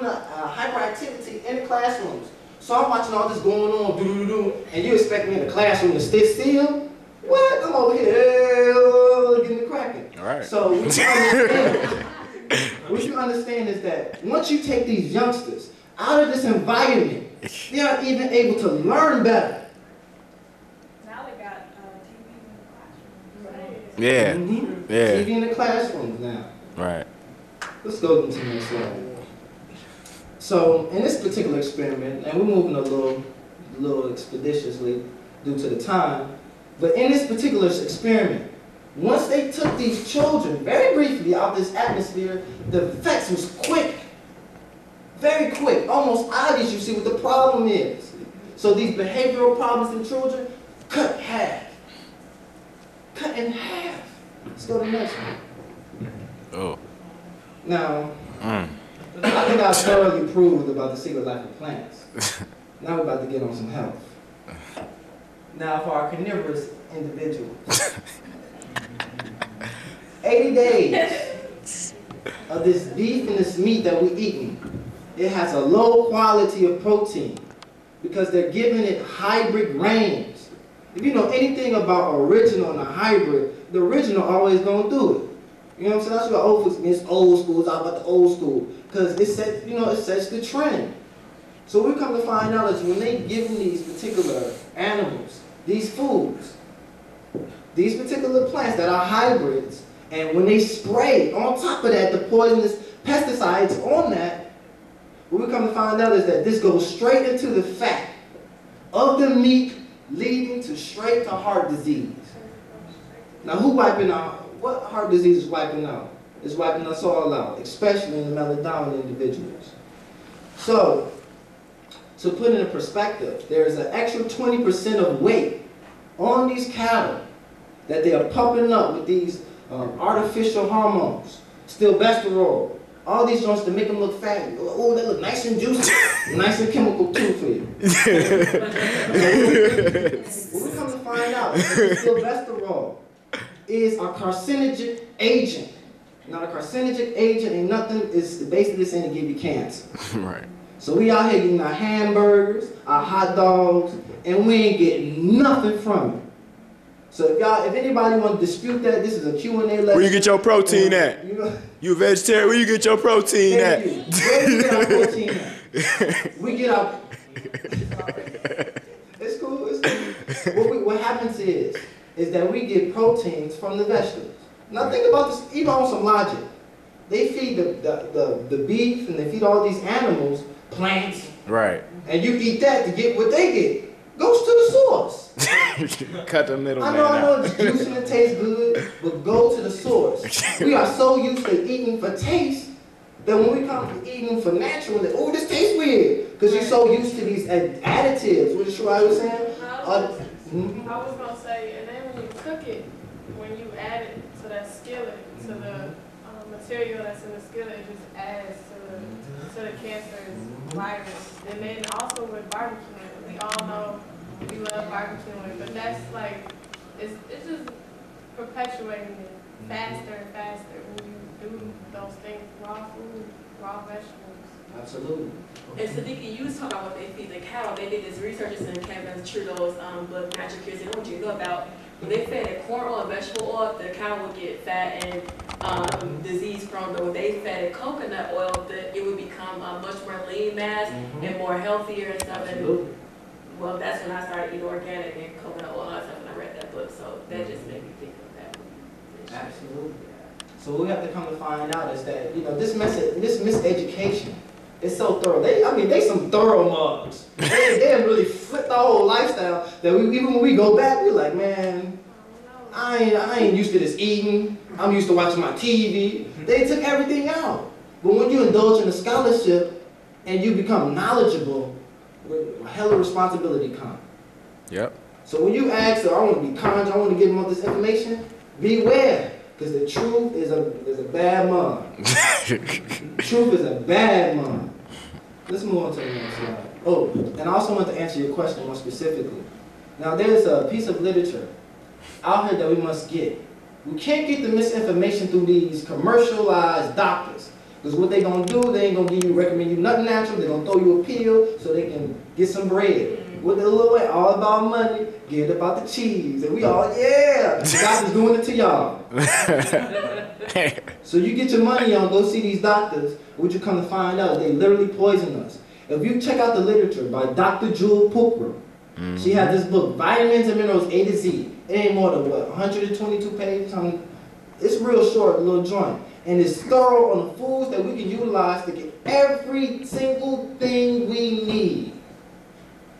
the hyperactivity in the classrooms. So I'm watching all this going on, and you expect me in the classroom to sit still? What? I'm over here getting the cracking. All right. So what you understand is that once you take these youngsters out of this environment, they are even able to learn better. Now they got TV in the classroom. Yeah. Yeah. TV in the classrooms now. Right. Let's go into the next slide. So in this particular experiment, and we're moving a little expeditiously due to the time, but in this particular experiment, once they took these children very briefly out of this atmosphere, the effects was quick, very quick, almost obvious. You see what the problem is. So these behavioral problems in children, cut in half. Let's go to the next one. Oh. Now, I think I thoroughly proved about the secret life of plants. Now we're about to get on some health. Now for our carnivorous individuals, 80 days of this beef and this meat that we're eating, it has a low quality of protein because they're giving it hybrid range. If you know anything about original and a hybrid, the original always gonna do it. You know what I'm saying? That's what old folks against old school. It's all about the old school because it sets, it sets the trend. So we come to find out is when they giving these particular animals these foods, these particular plants that are hybrids, and when they spray on top of that the poisonous pesticides on that, what we come to find out is that this goes straight into the fat of the meat, leading to straight to heart disease. Now who wiping out? What heart disease is wiping out? It's wiping us all out, especially in the melanodominant individuals. So, to put in perspective, there is an extra 20% of weight on these cattle that they are pumping up with these artificial hormones, stilbestrol, all these joints to make them look fat. Oh, they look nice and juicy, nice and chemical too for you. What we come to find out is that stilbestrol is a carcinogenic agent. Now, a carcinogenic agent ain't nothing, is basically saying to give you cancer. Right. So we out here getting our hamburgers, our hot dogs, and we ain't getting nothing from it. So if anybody want to dispute that, this is a Q&A lecture. Where you get your protein at? You a vegetarian? Where you get your protein at? Where you get our protein at? We get our... It's cool, it's cool. What happens is that we get proteins from the vegetables. Now think about this, even on some logic. They feed the beef and they feed all these animals plants. Right. And you eat that to get what they get. Goes to the source. Cut the middleman I know out. it's juicy and it tastes good, but go to the source. We are so used to eating for taste that when we come to eating for natural, like, oh, this tastes weird. Because you're so used to these additives. What is I was saying? I was going to say, and then when you cook it, when you add it to that skillet, to the material that's in the skillet, it just adds to the cancer's virus. And then also with barbecuing, we all know we love barbecuing, but that's like, it's just perpetuating it faster and faster when you do those things, raw food, raw vegetables. Absolutely. And Sadiqa, you was talking about what they feed the cattle. They did this research in Kevin Trudeau's book, Natural Cures. And what you know about when they fed it corn oil and vegetable oil, the cow would get fat and disease prone. But when they fed it coconut oil, it would become much more lean mass and more healthier and stuff. Absolutely. And well, that's when I started eating organic and coconut oil and stuff when I read that book. So that just made me think of that. Absolutely. So what we have to come to find out is that, this miseducation is so thorough. They some thorough mugs. They have really flipped the whole lifestyle that even when we go back, we're like, man, I ain't used to this eating. I'm used to watching my TV. They took everything out. But when you indulge in a scholarship and you become knowledgeable, a hell of responsibility comes. Yep. So when you ask, I want to be conscious, I want to give them all this information, beware. Because the truth is a bad mug. Truth is a bad mug. Let's move on to the next slide. Oh, and I also want to answer your question more specifically. Now there's a piece of literature out here that we must get. We can't get the misinformation through these commercialized doctors. Because what they gonna do, they ain't gonna recommend you nothing natural. They're gonna throw you a pill so they can get some bread. What they little way, all about money, get about the cheese. And we all, yeah, the doctor's doing it to y'all. So you get your money on, go see these doctors. What you come to find out, they literally poison us. If you check out the literature by Dr. Jewel Pookrum, she had this book, Vitamins and Minerals A to Z. It ain't more than what, 122 pages? It's real short, a little joint. And it's thorough on the foods that we can utilize to get every single thing we need.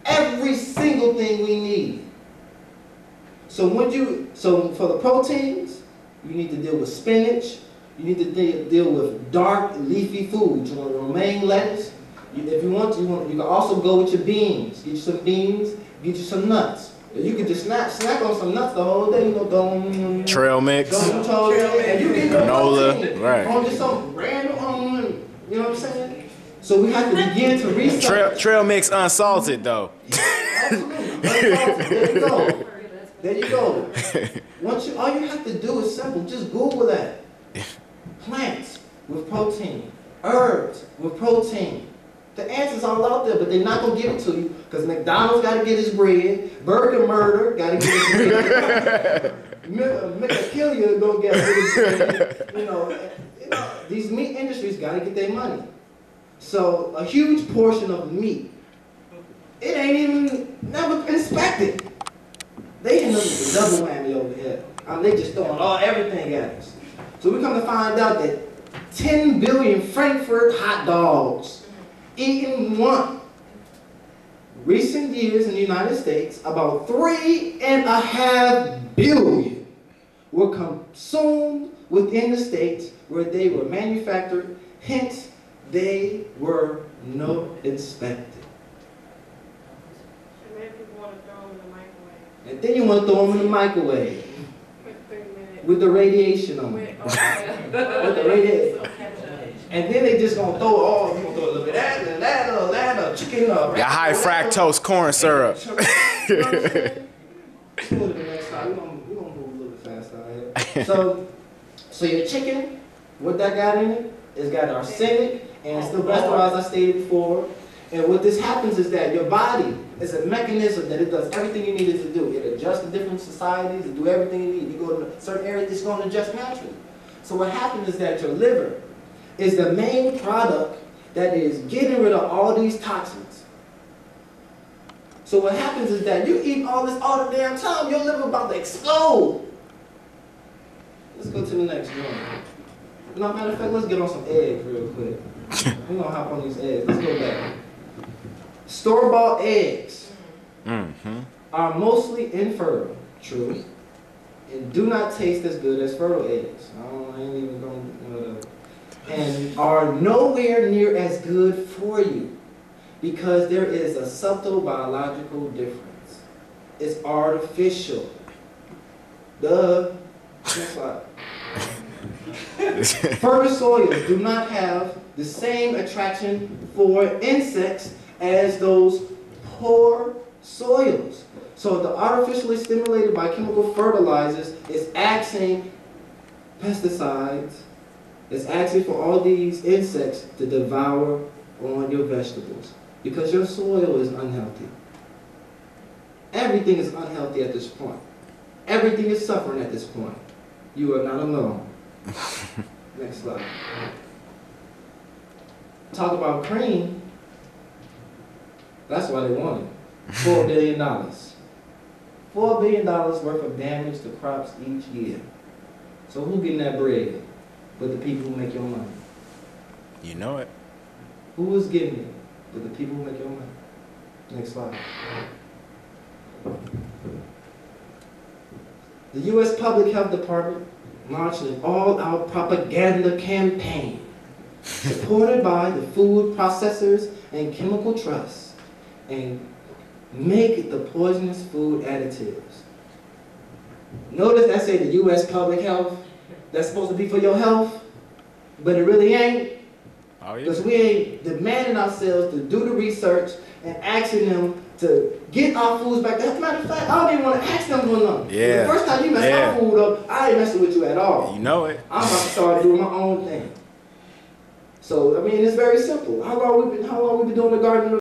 Every single thing we need. So for the proteins, you need to deal with spinach. You need to deal with dark leafy foods. You want romaine lettuce. If you want, you can also go with your beans. Get you some beans. Get you some nuts. You can just snack on some nuts the whole day. You know, trail mix, and you get granola, right? On just some random, you know what I'm saying? So we have to begin to research. Trail mix unsalted though. Absolutely. There you go. There you go. All you have to do is simple. Just Google that. Plants with protein, herbs with protein. The answer's all out there, but they're not gonna give it to you because McDonald's got to get his bread, Burger Murder got to get his bread, Michaelia gonna get his bread. You know, these meat industries got to get their money. So a huge portion of meat, it ain't even never inspected. They end up with a double whammy over here. They just throwing everything at us. So we come to find out that 10 billion Frankfurt hot dogs eaten one. Recent years in the United States, about 3.5 billion were consumed within the states where they were manufactured, hence they were not inspected. And then people want to throw them in the microwave. And then you want to throw them in the microwave With 3 minutes. with the radiation on it. With the radiation. And then they just gonna throw, you gonna throw a little bit of that, chicken up. Got high fructose corn syrup. You know what I'm saying? Let's go to the next slide. We're gonna move a little bit faster out here. So your chicken, what that got in it, it's got arsenic and still as I stated before. And what this happens is that your body is a mechanism that it does everything you need it to do. It adjusts to different societies, it do everything you need. You go to certain areas, it's gonna adjust naturally. So what happens is that your liver is the main product that is getting rid of all these toxins. So what happens is that you eat all this all the damn time, your liver about to explode. Let's go to the next one. No, matter of fact, let's get on some eggs real quick. We're gonna hop on these eggs. Let's go back. Store-bought eggs are mostly infertile, true, and do not taste as good as fertile eggs. I ain't even gonna, and are nowhere near as good for you because there is a subtle biological difference. It's artificial. Duh. Next slide. Fertile soils do not have the same attraction for insects as those poor soils. So the artificially stimulated biochemical fertilizers is axing pesticides, it's asking for all these insects to devour on your vegetables because your soil is unhealthy. Everything is unhealthy at this point. Everything is suffering at this point. You are not alone. Next slide. Talk about cream. That's why they want it. $4 billion. $4 billion worth of damage to crops each year. So who's getting that bread? But the people who make your money. You know it. Who is getting it? But the people who make your money. Next slide. The U.S. Public Health Department launched an all-out propaganda campaign supported by the food processors and chemical trusts and make the poisonous food additives. Notice that say the U.S. Public Health. That's supposed to be for your health, but it really ain't. Oh, yeah. Because we ain't demanding ourselves to do the research and asking them to get our foods back. As a matter of fact, I don't even want to ask them for nothing. Yeah. The first time you mess our food up, I ain't messing with you at all. You know it. I'm about to start doing my own thing. So I mean, it's very simple. How long we been doing the Garden of